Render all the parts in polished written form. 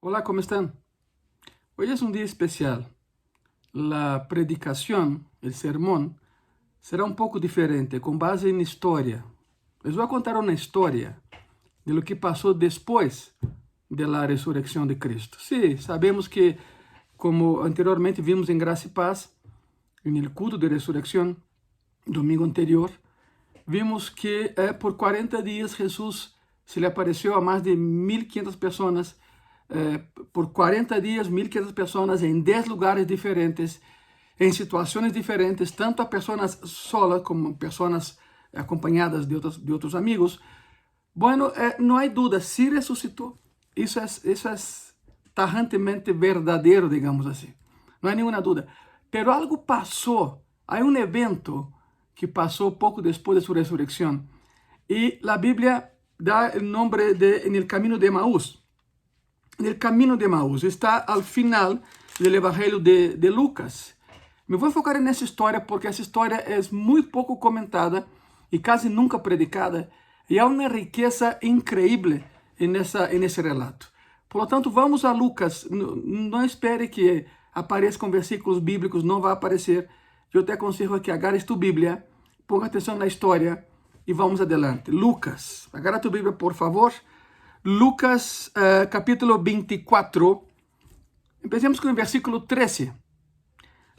Hola, ¿cómo están? Hoy es un día especial. La predicación, el sermón, será un poco diferente, con base en historia. Les voy a contar una historia de lo que pasó después de la resurrección de Cristo. Sí, sabemos que, como anteriormente vimos en Gracia y Paz, en el culto de resurrección, domingo anterior, vimos que por 40 días Jesús se le apareció a más de 1.500 personas. Por 40 días, 1.500 personas en 10 lugares diferentes, en situaciones diferentes, tanto a personas solas como personas acompañadas de otros amigos. Bueno, no hay duda, sí resucitó. Eso es tajantemente verdadero, digamos así. No hay ninguna duda. Pero algo pasó. Hay un evento que pasó poco después de su resurrección. Y la Biblia da el nombre de en el camino de Maús. En el camino de Maús está al final del Evangelio de Lucas. Me voy a enfocar en esa historia porque esa historia es muy poco comentada y casi nunca predicada. Y hay una riqueza increíble en ese relato. Por lo tanto, vamos a Lucas. No espere que aparezcan versículos bíblicos, no va a aparecer. Yo te aconsejo que agarres tu Biblia, ponga atención en la historia y vamos adelante. Lucas, agarra tu Biblia, por favor. Lucas capítulo 24. Empecemos con el versículo 13.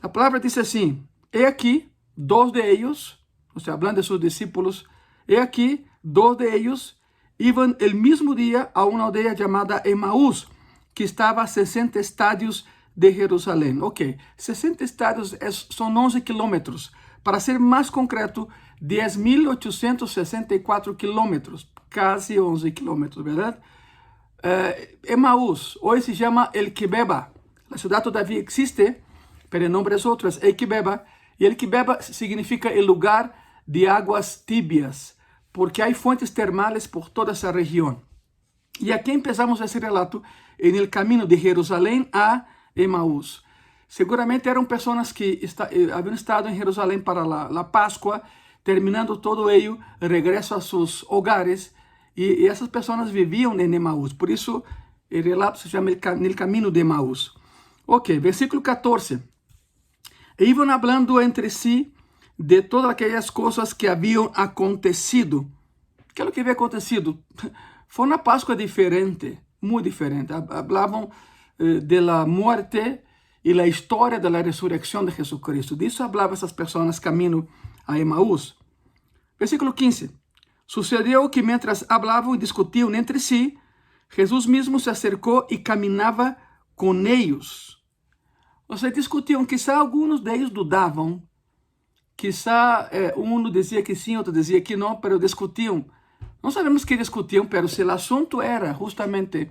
La palabra dice así: he aquí, dos de ellos, o sea, hablando de sus discípulos, he aquí, dos de ellos iban el mismo día a una aldea llamada Emaús, que estaba a 60 estadios de Jerusalén. Ok, 60 estadios son 11 kilómetros. Para ser más concreto, 10.864 kilómetros, casi 11 kilómetros, ¿verdad? Emaús, hoy se llama El Quebeba. La ciudad todavía existe, pero el nombre es otro, es El Quebeba. Y El Quebeba significa el lugar de aguas tibias, porque hay fuentes termales por toda esa región. Y aquí empezamos ese relato en el camino de Jerusalén a Emaús. Seguramente eran personas que habían estado en Jerusalén para la Pascua, terminando todo ello, regreso a sus hogares, y essas pessoas viviam em Emaús. Por isso, o relato se chama El Camino de Emaús. Ok, versículo 14. E iban hablando entre sí de todas aquelas coisas que haviam acontecido. Que é o que havia acontecido? Foi uma Páscoa diferente, muito diferente. Hablavam de la muerte e la história da ressurreição de Jesucristo. Disso hablavam essas pessoas caminho a Emaús. Versículo 15. Sucedeu que mientras hablavam e discutiam entre si, Jesús mismo se acercou e caminhava com eles. Ou seja, discutiam, quizá alguns deles dudavam, quizá um dizia que sim, outro dizia que não, mas discutiam. Não sabemos que discutiam, mas se o assunto era justamente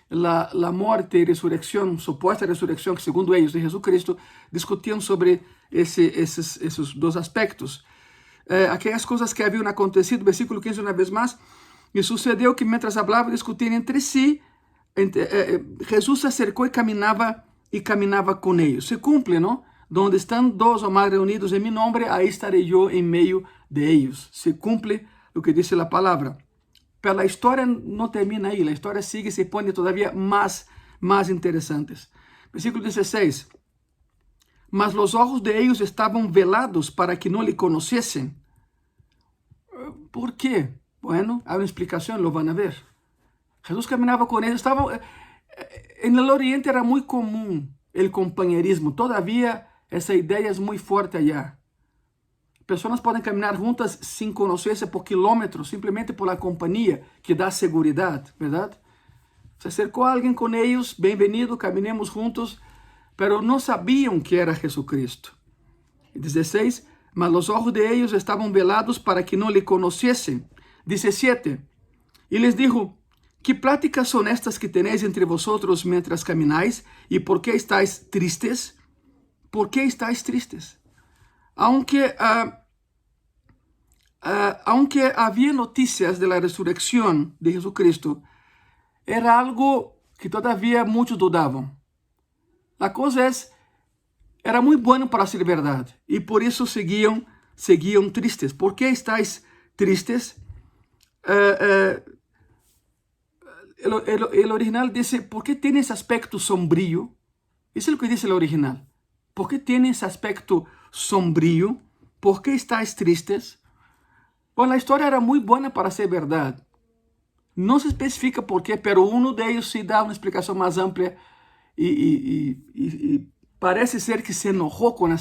la morte e ressurreição, suposta ressurreição, que segundo eles, de Jesucristo, discutiam sobre esses dois aspectos. Aquelas coisas que haviam acontecido, versículo 15 uma vez mais, e sucedeu que mientras hablavam e discutiam entre si, Jesus se acercou e caminhava com eles. Se cumpre, não? Donde estão dois ou mais reunidos em meu nome, aí estarei eu em meio de eles. Se cumpre o que diz a palavra. Mas a história não termina aí, a história sigue e se põe todavía mais interessantes. Versículo 16. Mas os olhos de ellos estavam velados para que não lhe conhecessem. ¿Por qué? Bueno, hay una explicación, lo van a ver. Jesús caminaba con ellos. En el Oriente era muy común el compañerismo. Todavía esa idea es muy fuerte allá. Personas pueden caminar juntas sin conocerse por kilómetros, simplemente por la compañía que da seguridad, ¿verdad? Se acercó alguien con ellos, bienvenido, caminemos juntos, pero no sabían que era Jesucristo. 16. Mas os olhos de ellos estavam velados para que não lhe conhecessem. 17. E les dijo: que pláticas são estas que tenéis entre vosotros mientras camináis? E por que estáis tristes? ¿Por qué estáis tristes? Aunque havia notícias de la resurrección de Jesucristo, era algo que todavía muitos dudavam. La cosa es, era muito bueno para ser verdade, e por isso seguiam tristes. ¿Por que estáis tristes? el original dice, ¿por qué tiene ese aspecto sombrío? Eso es lo que dice el original. ¿Por qué tiene ese aspecto sombrío? ¿Por qué estáis tristes? Bueno, la historia era muy buena para ser verdad. No se especifica por qué, pero uno de ellos sí da una explicación más amplia y parece ser que se enojó con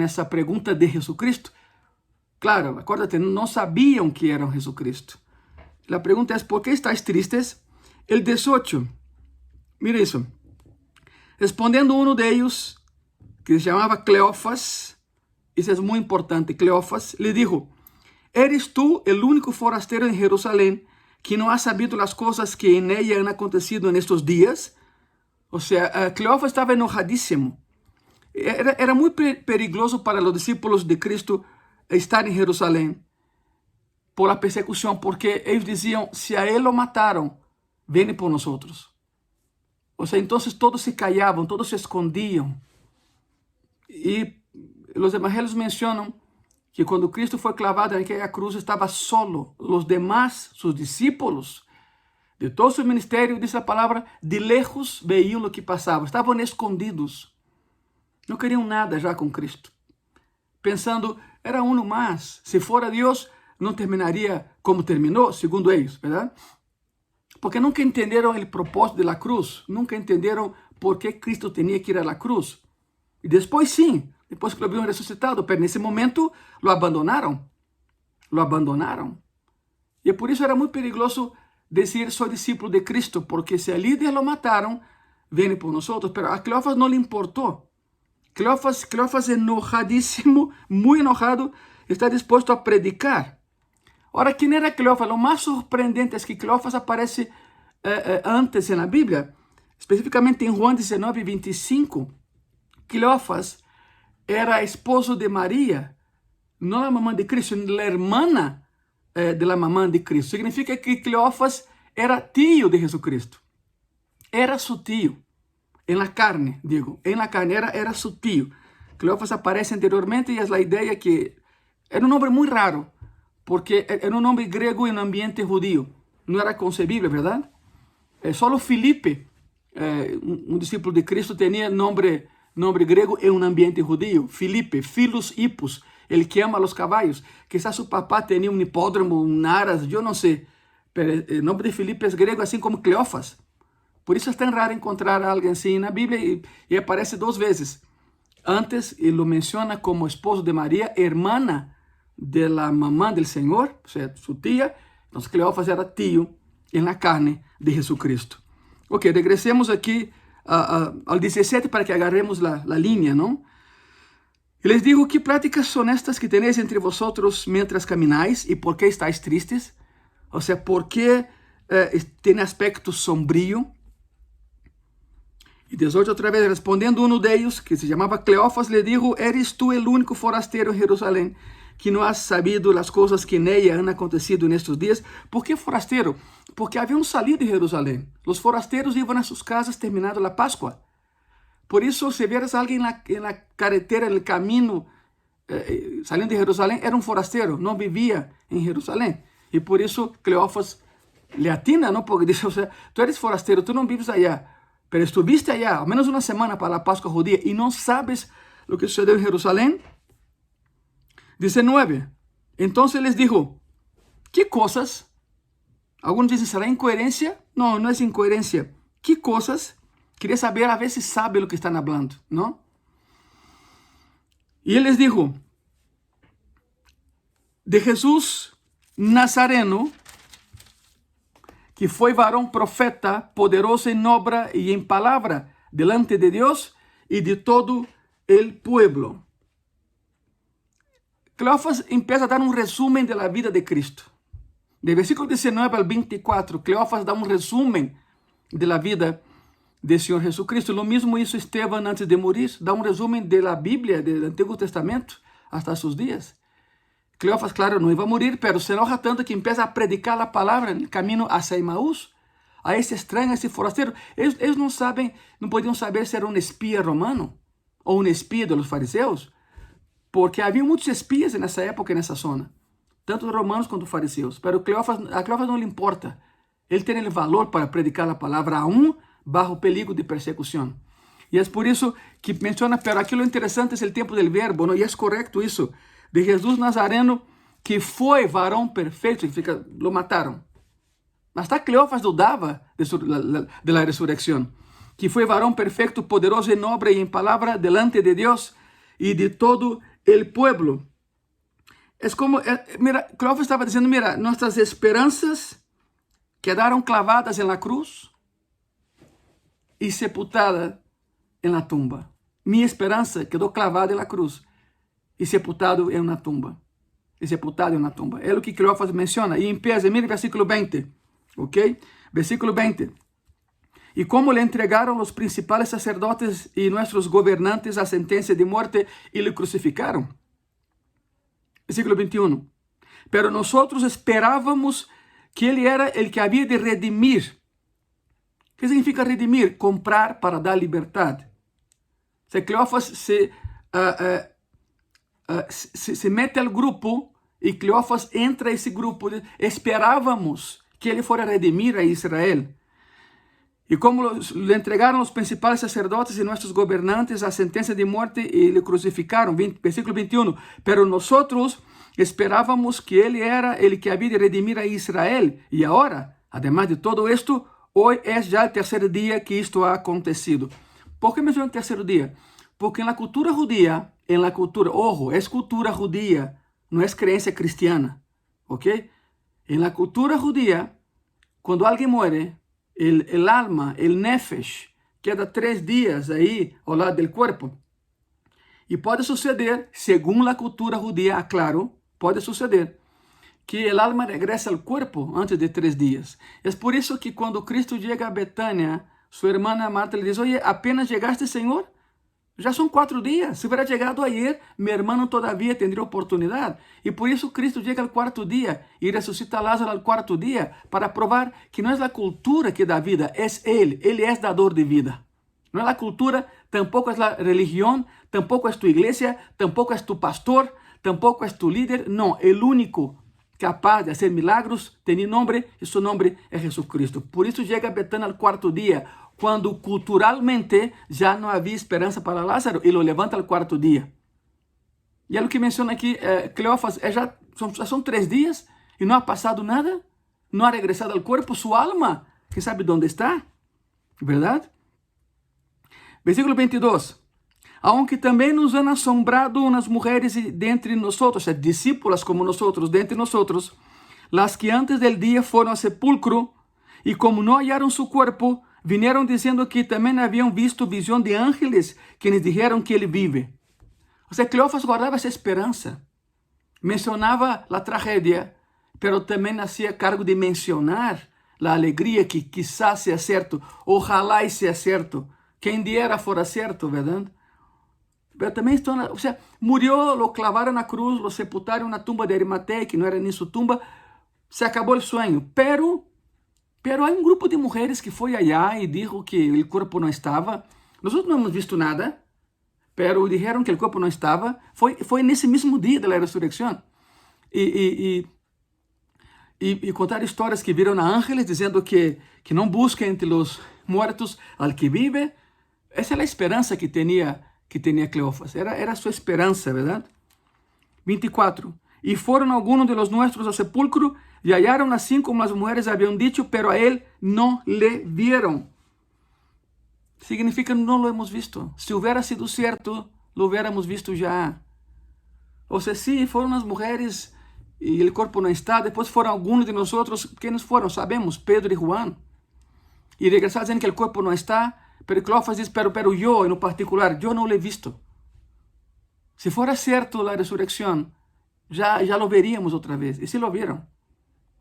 esa pregunta de Jesucristo. Claro, acuérdate, no sabían que era Jesucristo. La pregunta es, ¿por qué estáis tristes? El 18, mira eso. Respondiendo uno de ellos, que se llamaba Cleofas, eso es muy importante, Cleofas, le dijo, ¿eres tú el único forastero en Jerusalén que no ha sabido las cosas que en ella han acontecido en estos días? O sea, Cleofas estaba enojadísimo. Era muy peligroso para los discípulos de Cristo estar en Jerusalén por la persecución, porque ellos decían, si a él lo mataron, viene por nosotros. O sea, entonces todos se callaban, todos se escondían. Y los evangelios mencionan que cuando Cristo fue clavado en aquella cruz estaba solo. Los demás, sus discípulos, de todo su ministerio, dice la palabra, de lejos veían lo que pasaba. Estaban escondidos. No querían nada ya con Cristo. Pensando, era uno más. Si fuera Dios, no terminaría como terminó, segundo ellos, ¿verdad? Porque nunca entendieron el propósito de la cruz. Nunca entendieron por qué Cristo tenía que ir a la cruz. Y después sí, después que lo habían resucitado, pero en ese momento lo abandonaron. Lo abandonaron. Y por eso era muy peligroso decir soy discípulo de Cristo, porque si al líder lo mataron, viene por nosotros. Pero a Cleofas no le importó. Cleofas enojadísimo, muy enojado, está dispuesto a predicar. Ahora, ¿quién era Cleofas? Lo más sorprendente es que Cleofas aparece antes en la Biblia, específicamente en Juan 19, 25. Cleofas era esposo de María, no la mamá de Cristo, sino la hermana de la mamá de Cristo. Significa que Cleofas era tío de Jesucristo. Era su tío. En la carne, digo. En la carne era su tío. Cleofas aparece anteriormente y es la idea que era un nombre muy raro, porque era un nombre griego en un ambiente judío. No era concebible, ¿verdad? Solo Felipe, un discípulo de Cristo, tenía nombre griego en un ambiente judío. Felipe, Philos Hippos, el que ama los caballos. Quizás su papá tenía un hipódromo, un aras, yo no sé. Pero el nombre de Felipe es griego, así como Cleofas. Por eso es tan raro encontrar a alguien así en la Biblia y aparece 2 veces. Antes, él lo menciona como esposo de María, hermana de la mamá del Señor, o sea, su tía. Entonces Cleofas era tío en la carne de Jesucristo. Ok, regresemos aquí al 17 para que agarremos la línea, ¿no? Y les digo, ¿qué prácticas son estas que tenéis entre vosotros mientras camináis? ¿Y por qué estáis tristes? O sea, ¿por qué tiene aspecto sombrío? Y 18 otra vez, respondiendo uno de ellos, que se llamaba Cleofas, le dijo, ¿eres tú el único forastero en Jerusalén que no has sabido las cosas que en ella han acontecido en estos días? ¿Por qué forastero? Porque habían salido de Jerusalén. Los forasteros iban a sus casas terminando la Pascua. Por eso, si vieras a alguien en la carretera, en el camino, saliendo de Jerusalén, era un forastero, no vivía en Jerusalén. Y por eso Cleofas le atina, ¿no? Porque dice, o sea, tú eres forastero, tú no vives allá, pero estuviste allá al menos una semana para la Pascua judía y no sabes lo que sucedió en Jerusalén. 19. Entonces les dijo, ¿qué cosas? Algunos dicen, ¿será incoherencia? No, no es incoherencia. ¿Qué cosas? Quería saber a ver si sabe lo que están hablando, ¿no? Y él les dijo, de Jesús Nazareno, que fue varón profeta, poderoso en obra y en palabra, delante de Dios y de todo el pueblo. Cleofas empieza a dar un resumen de la vida de Cristo. De versículo 19 al 24, Cleofas da un resumen de la vida del Señor Jesucristo. Lo mismo hizo Esteban antes de morir, da un resumen de la Biblia, del Antiguo Testamento, hasta sus días. Cleofas, claro, no iba a morir, pero se enoja tanto que empieza a predicar la palabra en el camino hacia Emaús, a ese extraño, a ese forastero. Ellos no saben, no podían saber si era un espía romano o un espía de los fariseos, porque había muchos espías en esa época, en esa zona, tanto romanos quanto fariseus. Pero a Cleofas não lhe importa. Él tiene el valor para predicar la palabra aún bajo peligro de persecución. Y es por eso que menciona, pero aquí lo interesante es el tiempo del verbo, ¿no? Y es correcto eso, de Jesús Nazareno, que fue varón perfecto, significa, lo mataron. Hasta Cleofas dudaba de la resurrección, que fue varón perfecto, poderoso en obra y en palabra delante de Dios y de todo el pueblo. Es como, mira, Cleofas estaba diciendo, mira, nuestras esperanzas quedaron clavadas en la cruz y sepultadas en la tumba. Mi esperanza quedó clavada en la cruz y sepultado en una tumba. Y sepultado en una tumba. Es lo que Cleofas menciona. Y empieza, mira el versículo 20. ¿Ok? Versículo 20. Y como le entregaron los principales sacerdotes y nuestros gobernantes a sentencia de muerte y le crucificaron. Versículo 21. Pero nosotros esperábamos que Él era el que había de redimir. ¿Qué significa redimir? Comprar para dar libertad. O sea, Cleofas se mete al grupo y Cleofas entra a ese grupo. Esperábamos que Él fuera a redimir a Israel. Y como le entregaron los principales sacerdotes y nuestros gobernantes a sentencia de muerte y le crucificaron. Versículo 21. Pero nosotros esperábamos que Él era el que había de redimir a Israel. Y ahora, además de todo esto, hoy es ya el tercer día que esto ha acontecido. ¿Por qué menciono el tercer día? Porque en la cultura judía, ojo, es cultura judía, no es creencia cristiana, ¿ok? En la cultura judía, cuando alguien muere, el alma, el nefesh, queda 3 días ahí al lado del cuerpo. Y puede suceder, según la cultura judía, aclaro, puede suceder que el alma regrese al cuerpo antes de 3 días. Es por eso que cuando Cristo llega a Betania, su hermana Marta le dice, oye, apenas llegaste, Señor, ya son 4 días. Si hubiera llegado ayer, mi hermano todavía tendría oportunidad. Y por eso Cristo llega al 4º día y resucita a Lázaro al 4º día para probar que no es la cultura que da vida, es Él. Él es dador de vida. No es la cultura, tampoco es la religión, tampoco es tu iglesia, tampoco es tu pastor, tampoco es tu líder. No, el único capaz de hacer milagros tiene nombre y su nombre es Jesucristo. Por eso llega a Betania al 4º día, cuando culturalmente ya no había esperanza para Lázaro, y lo levanta al 4º día. Y es lo que menciona aquí Cleofas, ya son 3 días y no ha pasado nada, no ha regresado al cuerpo, su alma, ¿quién sabe dónde está? ¿Verdad? Versículo 22. Aunque también nos han asombrado unas mujeres de entre nosotros, o sea, discípulas como nosotros, de entre nosotros, las que antes del día fueron al sepulcro, y como no hallaron su cuerpo, vinieron diciendo que también habían visto visión de ángeles, quienes dijeron que Él vive. O sea, Cleofas guardaba esa esperanza. Mencionaba la tragedia, pero también hacía cargo de mencionar la alegría que quizás sea cierto. Ojalá y sea cierto. Quien diera fuera cierto, ¿verdad? Pero también o sea, murió, lo clavaron en la cruz, lo sepultaron en una tumba de Arimatea, que no era ni su tumba. Se acabó el sueño. Pero hay un grupo de mujeres que fue allá y dijo que el cuerpo no estaba. Nosotros no hemos visto nada, pero dijeron que el cuerpo no estaba. Fue en ese mismo día de la resurrección. Y contar historias que vieron a ángeles diciendo que no busquen entre los muertos al que vive. Esa es la esperanza que tenía Cleofas. Era su esperanza, ¿verdad? 24. Y fueron algunos de los nuestros al sepulcro y hallaron así como las mujeres habían dicho, pero a Él no le vieron. Significa no lo hemos visto. Si hubiera sido cierto, lo hubiéramos visto ya. O sea, sí, fueron las mujeres y el cuerpo no está. Después fueron algunos de nosotros. ¿Quiénes fueron? Sabemos, Pedro y Juan. Y regresaron diciendo que el cuerpo no está. Pero Cleofas dice, pero yo en lo particular, yo no lo he visto. Si fuera cierto la resurrección, ya lo veríamos otra vez. Y sí lo vieron.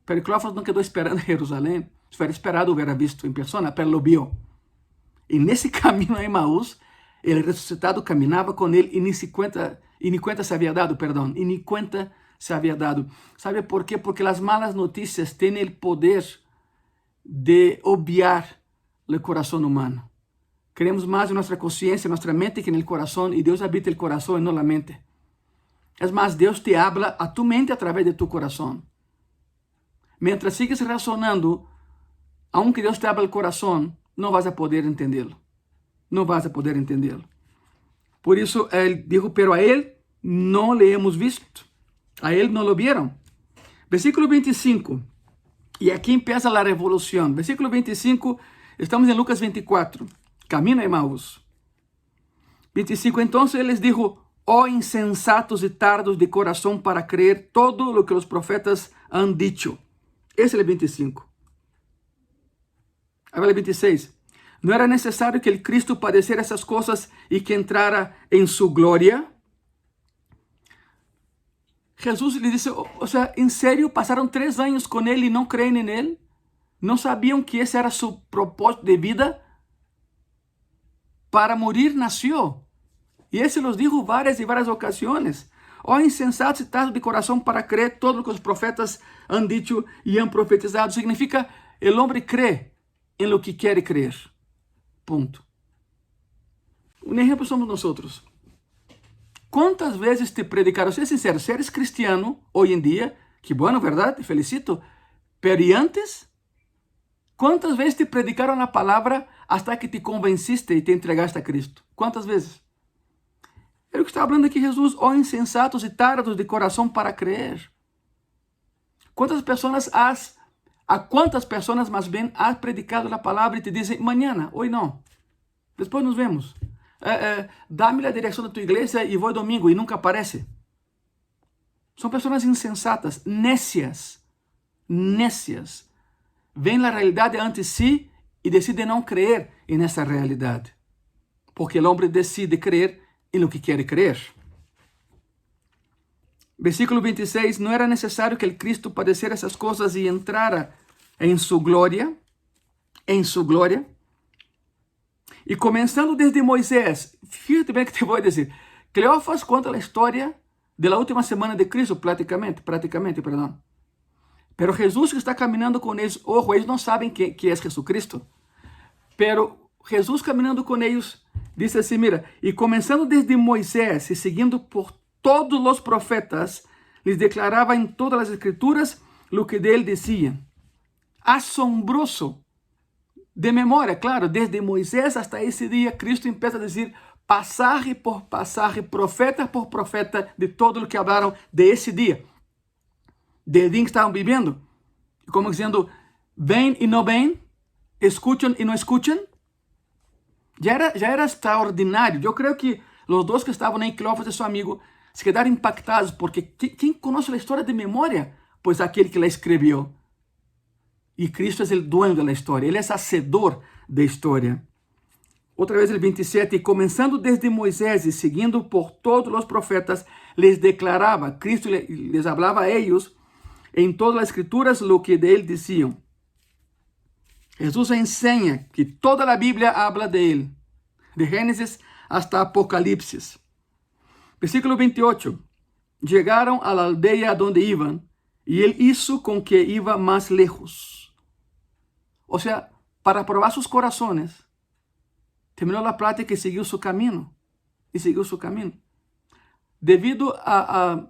Pero Cleofas no quedó esperando en Jerusalén. Si hubiera esperado, hubiera visto en persona, pero lo vio. Y en ese camino a Emaús, el resucitado caminaba con él y ni cuenta se había dado, perdón. Y ni cuenta se había dado. ¿Sabe por qué? Porque las malas noticias tienen el poder de obviar el corazón humano. Creemos más en nuestra conciencia, en nuestra mente que en el corazón, y Dios habita el corazón y no la mente. Es más, Dios te habla a tu mente a través de tu corazón. Mientras sigues razonando aunque Deus te abra o coração, não vas a poder entendê-lo. Não vas a poder entendê-lo. Por isso, ele dijo, pero a ele não le hemos visto. A ele não lo vieron. Versículo 25. E aqui empieza a revolução. Versículo 25, estamos em Lucas 24. Camina, Emaús. 25, então ele les dijo, oh insensatos e tardos de coração para creer todo lo que os profetas han dicho. Esse é o 25. Agora o 26. Não era necessário que o Cristo padecera essas coisas e que entrara em sua glória? Jesus lhe disse, o sea, em sério, passaram 3 anos com ele e não creem em ele? Não sabiam que esse era seu propósito de vida? Para morir nasceu. E esse los dijo várias e várias ocasiões. Oh insensatos e tardos de coração para crer todo o que os profetas han dicho e han profetizado. Significa, o homem crê em lo que quer crer. Ponto. Um exemplo somos nós. Quantas vezes te predicaram? Ser sincero, se eres cristiano hoje em dia, que bueno, verdade? Te felicito. Pero e antes? Quantas vezes te predicaram a palavra hasta que te convenciste e te entregaste a Cristo? Quantas vezes? É o que está falando aqui Jesus, ó insensatos e tardos de coração para crer. Quantas pessoas a quantas pessoas mais bem has predicado a palavra e te dizem, mañana, hoje não, depois nos vemos. Dá-me a direção da tua igreja e vou domingo e nunca aparece. São pessoas insensatas, nécias. Vêm a realidade ante si e decidem não crer nessa realidade. Porque o homem decide crer em lo que quer crer. Versículo 26, não era necessário que o Cristo padecera essas coisas e entrara em sua glória, e começando desde Moisés, fíjate bem o que te vou dizer, Cleófas conta a história da última semana de Cristo, praticamente, perdão. Pero Jesus que está caminhando com eles, ojo, eles não sabem que é Jesucristo, pero Jesus caminhando com eles, diz assim, mira, e começando desde Moisés e seguindo por todos os profetas, lhes declarava em todas as escrituras lo que dele diziam. Asombroso, de memória, claro, desde Moisés hasta esse dia, Cristo empieza a dizer passagem por passagem, profeta por profeta, de todo o que falaram de esse dia, del dia que estavam vivendo, como dizendo, ven e não ven, escuchan e não escuchan. Já era extraordinário. Eu creio que os dois que estavam aí, Cleófas e seu amigo, se quedaram impactados, porque quem conhece a história de memória? Pois aquele que la escreveu. E Cristo é o dono da história, ele é hacedor da história. Outra vez, o 27, e começando desde Moisés e seguindo por todos os profetas, les declarava, Cristo les hablava a eles, em todas as escrituras, lo que de ele diziam. Jesus ensina que toda a Bíblia habla de ele, de Gênesis hasta Apocalipse. Versículo 28. Chegaram a la aldeia donde iban, e ele hizo com que iba mais lejos. O sea, para provar sus corazones, terminou a plática e seguiu seu caminho. Devido a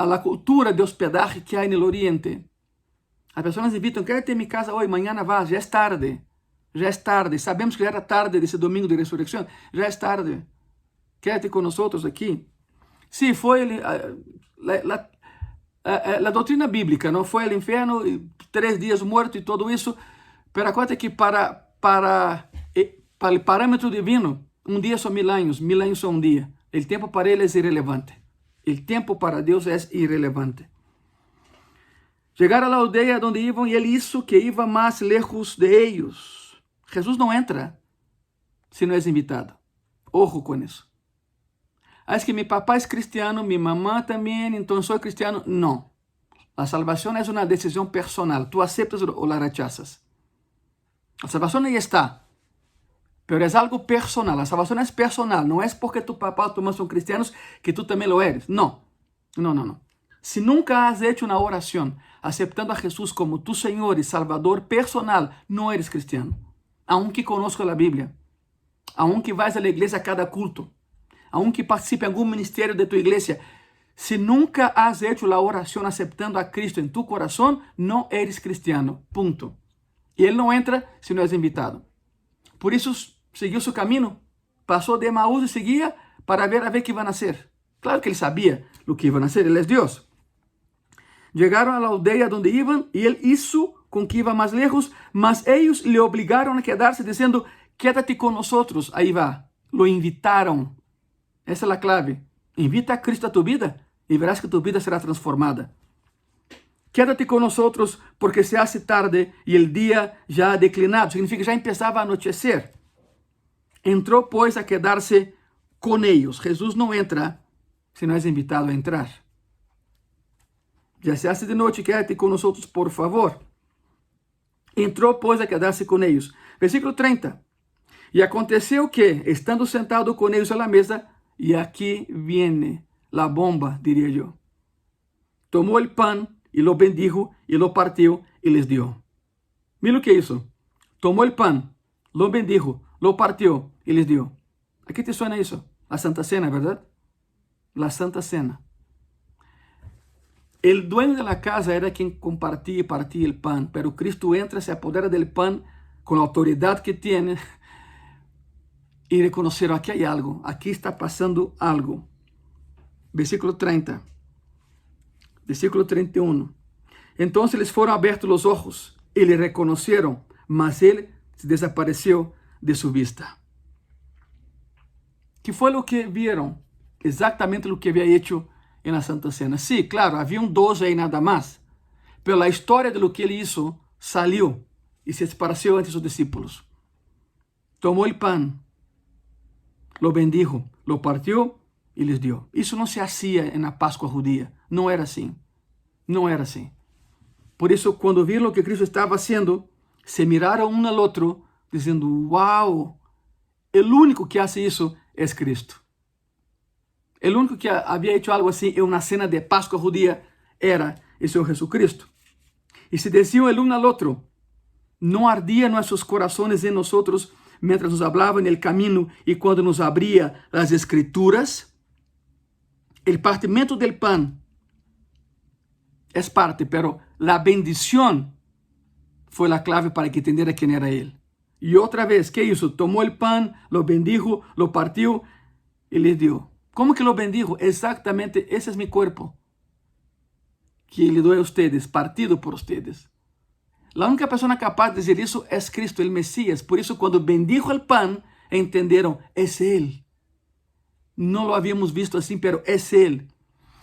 la cultura de hospedaje que há no Oriente, as pessoas invitam, quédate em minha casa hoje, amanhã vas, já é tarde. Sabemos que já era tarde desse domingo de ressurreição, já é tarde. Quédate com nós aqui. Sim, foi a doutrina bíblica, não foi ao inferno, 3 dias morto e tudo isso, pero acuérdate que para o parâmetro divino, dia são 1000 anos, 1000 anos são dia. O tempo para ele é irrelevante. O tempo para Deus é irrelevante. Chegaram à aldeia onde iam e ele hizo que iba mais lejos de eles. Jesus não entra se não é invitado. Ojo com isso. Es que mi papá es cristiano, mi mamá también, entonces soy cristiano. No. La salvación es una decisión personal. Tú aceptas o la rechazas. La salvación ahí está. Pero es algo personal. La salvación es personal. No es porque tu papá o tu mamá son cristianos que tú también lo eres. No. Si nunca has hecho una oración aceptando a Jesús como tu Señor y Salvador personal, no eres cristiano. Aunque conozca la Biblia. Aunque vais a la iglesia a cada culto. Aunque participe em algum ministério de tua igreja, Si nunca has hecho la oración aceptando a Cristo en tu corazón, no eres cristiano. Punto. Y Él no entra si no es invitado. Por eso siguió su camino. Pasó de Emaús y seguía para ver a ver qué iban a hacer. Claro que Él sabía lo que iban a hacer. Él es Dios. Llegaron a la aldea donde iban y Él hizo con que iba más lejos, mas ellos le obligaron a quedarse diciendo, quédate con nosotros. Ahí va. Lo invitaron. Esa es la clave. Invita a Cristo a tu vida y verás que tu vida será transformada. Quédate con nosotros porque se hace tarde y el día ya ha declinado. Significa que ya empezaba a anochecer. Entró pues a quedarse con ellos. Jesús no entra si no es invitado a entrar. Ya se hace de noche, quédate con nosotros, por favor. Entró pues a quedarse con ellos. Versículo 30. Y aconteció que, estando sentado con ellos a la mesa, y aquí viene la bomba, diría yo. Tomó el pan y lo bendijo y lo partió y les dio. Mira lo que hizo. Tomó el pan, lo bendijo, lo partió y les dio. ¿A qué te suena eso? La Santa Cena, ¿verdad? La Santa Cena. El dueño de la casa era quien compartía y partía el pan, pero Cristo entra, se apodera del pan con la autoridad que tiene y reconocer, aquí hay algo, aquí está pasando algo. Versículo 30. Versículo 31. Entonces les fueron abiertos los ojos y le reconocieron, mas él se desapareció de su vista. ¿Qué fue lo que vieron? Exactamente lo que había hecho en la Santa Cena. Sí, claro, había 12 ahí nada más, pero la historia de lo que él hizo salió y se esparció entre sus discípulos. Tomó el pan, lo bendijo, lo partió y les dio. Eso no se hacía en la Pascua judía. No era así. No era así. Por eso cuando vieron lo que Cristo estaba haciendo, se miraron uno al otro diciendo, wow, el único que hace eso es Cristo. El único que había hecho algo así en una cena de Pascua judía era el Señor Jesucristo. Y se decían el uno al otro, ¿no ardían nuestros corazones en nosotros mientras nos hablaba en el camino y cuando nos abría las Escrituras? El partimiento del pan es parte, pero la bendición fue la clave para que entendiera quién era Él. Y otra vez, ¿qué hizo? Tomó el pan, lo bendijo, lo partió y les dio. ¿Cómo que lo bendijo? Exactamente, ese es mi cuerpo, que le doy a ustedes, partido por ustedes. La única persona capaz de decir eso es Cristo, el Mesías. Por eso cuando bendijo el pan, entendieron, es Él. No lo habíamos visto así, pero es Él.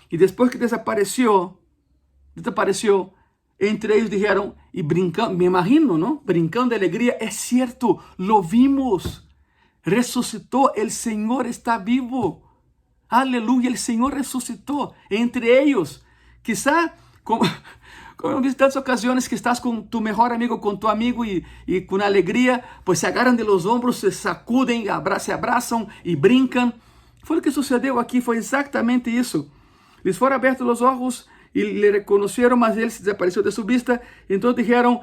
Y después que desapareció, entre ellos dijeron, y brincando, me imagino, ¿no? Brincando de alegría, es cierto, lo vimos. Resucitó, el Señor está vivo. Aleluya, el Señor resucitó entre ellos. Quizá, como hemos visto tantas ocasiones que estás con tu mejor amigo, con tu amigo y con alegría, pues se agarran de los hombros, se sacuden, se abrazan y brincan. Fue lo que sucedió aquí, fue exactamente eso. Les fueron abiertos los ojos y le reconocieron, mas él se desapareció de su vista. Entonces dijeron,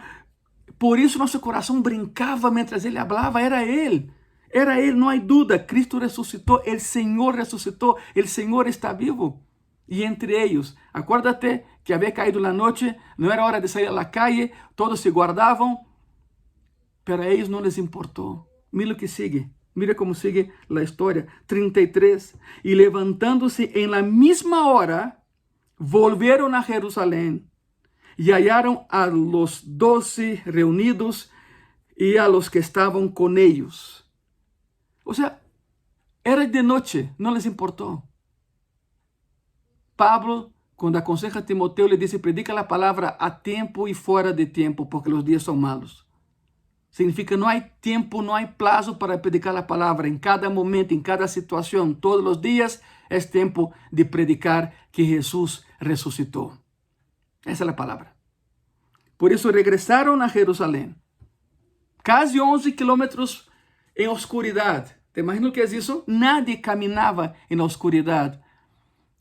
por eso nuestro corazón brincaba mientras él hablaba, era él. Era Él, no hay duda. Cristo resucitó, el Señor resucitó, el Señor está vivo. Y entre ellos, acuérdate que había caído la noche, no era hora de salir a la calle, todos se guardaban, pero a ellos no les importó. Mira lo que sigue, mira cómo sigue la historia. 33, y levantándose en la misma hora, volvieron a Jerusalén y hallaron a los 12 reunidos y a los que estaban con ellos. O sea, era de noche, no les importó. Pablo, cuando aconseja a Timoteo, le dice, predica la palabra a tiempo y fuera de tiempo, porque los días son malos. Significa, no hay tiempo, no hay plazo para predicar la palabra. En cada momento, en cada situación, todos los días es tiempo de predicar que Jesús resucitó. Esa es la palabra. Por eso regresaron a Jerusalén. Casi 11 kilómetros en oscuridad. ¿Te imaginas lo que es eso? Nadie caminaba en la oscuridad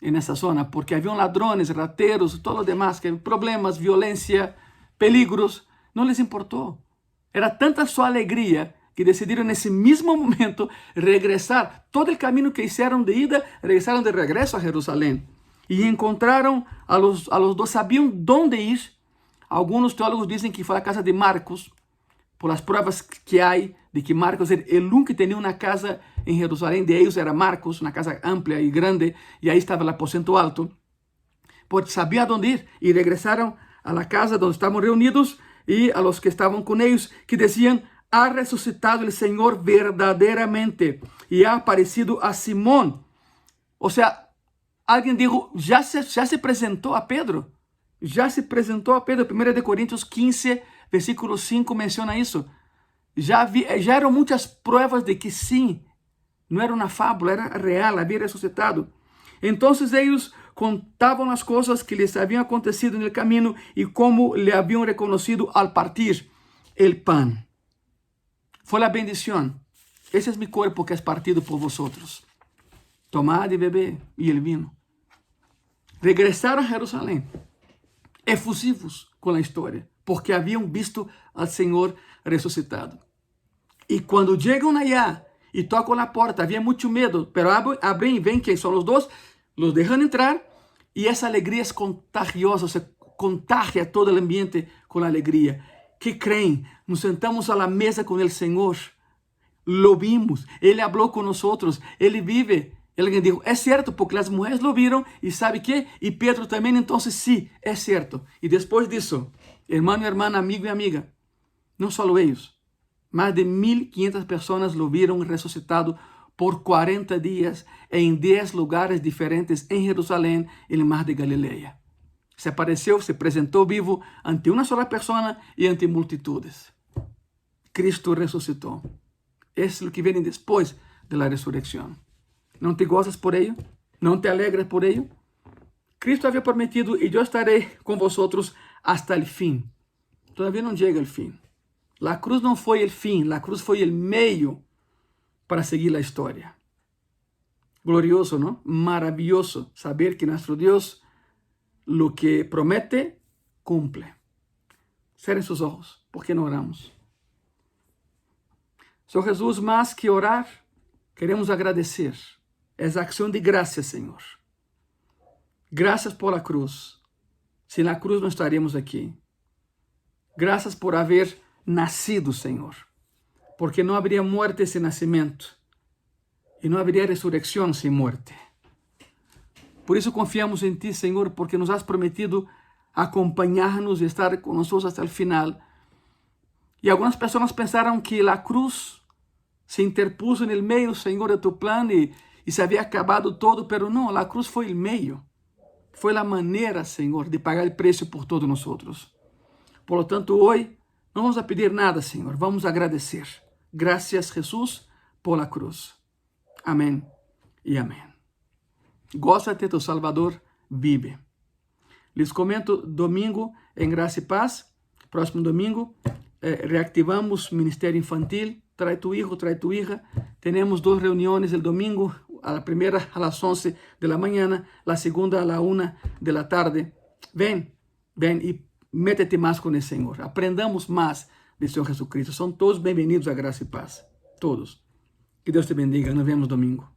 en esa zona, porque habían ladrones, rateros, todo lo demás, que problemas, violencia, peligros. No les importó. Era tanta su alegría que decidieron en ese mismo momento regresar. Todo el camino que hicieron de ida, regresaron de regreso a Jerusalén. E encontraram a los dois, sabiam dónde ir. Alguns teólogos dizem que foi a casa de Marcos, por as provas que há de que Marcos era o único que tinha uma casa em Jerusalém. De eles era Marcos, uma casa ampla e grande, e aí estava o aposento alto. Porque sabia dónde ir, e regressaram a la casa onde estavam reunidos, e a los que estavam com eles, que diziam: ha resucitado o Senhor verdadeiramente, e ha aparecido a Simón. Ou seja, alguém dijo, já se apresentou a Pedro. Já se apresentou a Pedro. 1 Coríntios 15, versículo 5 menciona isso. Já eram muitas provas de que sim, não era uma fábula, era real, havia ressuscitado. Então eles contavam as coisas que lhes haviam acontecido no caminho e como lhe haviam reconhecido al partir el pan. Foi a bendição. Esse é meu corpo que é partido por vosotros. Tomad e bebed, e el vino. Regressaram a Jerusalém, efusivos com a história, porque haviam visto ao Senhor ressuscitado. E quando chegam allá e tocam na porta, havia muito medo, pero abrem e veem quem são os dois, los deixam entrar, e essa alegria é contagiosa, se contagia todo o ambiente com alegria. Que creem? Nos sentamos à mesa com o Senhor, lo vimos, Ele falou com nós, Ele vive. Alguém disse, é certo, porque as mulheres lo viram, e sabe que? E Pedro também, então sim, é certo. E depois disso, irmão e irmã, amigo e amiga, não só eles, mais de 1.500 pessoas lo viram ressuscitado por 40 dias em 10 lugares diferentes em Jerusalém e no Mar de Galileia. Se apareceu, se apresentou vivo ante uma sola pessoa e ante multitudes. Cristo ressuscitou. Isso é o que vem depois da ressurreição. Não te gozas por ello? Não te alegras por ello? Cristo havia prometido, e eu estarei com vosotros hasta el fim. Todavía não chega o fim. A cruz não foi o fim, a cruz foi o meio para seguir a história. Glorioso, não? Maravilhoso saber que nosso Deus, lo que promete, cumple. Cerrem seus olhos, porque não oramos. Senhor Jesus, mais que orar, queremos agradecer. Essa ação de graça, Senhor. Graças por a cruz. Sem a cruz não estaríamos aqui. Graças por haver nascido, Senhor. Porque não haveria morte sem nascimento. E não haveria ressurreição sem morte. Por isso confiamos em Ti, Senhor, porque nos has prometido acompanhar-nos e estar conosco até o final. E algumas pessoas pensaram que a cruz se interpuso no meio, Senhor, de Tu plano e se havia acabado todo, pero não, a cruz foi o meio. Foi a maneira, Senhor, de pagar o preço por todos nós. Por lo tanto, hoje, não vamos a pedir nada, Senhor, vamos agradecer. Gracias, Jesus, por la cruz. Amém e amém. Gózate, tu Salvador vive. Les comento, domingo, em Graça e Paz, próximo domingo, reactivamos Ministério Infantil. Trae tu hijo, trae tu hija. Tenemos 2 reuniones el domingo, a la primera a las 11 de la mañana, la segunda a la 1 de la tarde. Ven y métete más con el Señor. Aprendamos más del Señor Jesucristo. Son todos bienvenidos a Graça y Paz. Todos. Que Dios te bendiga. Nos vemos domingo.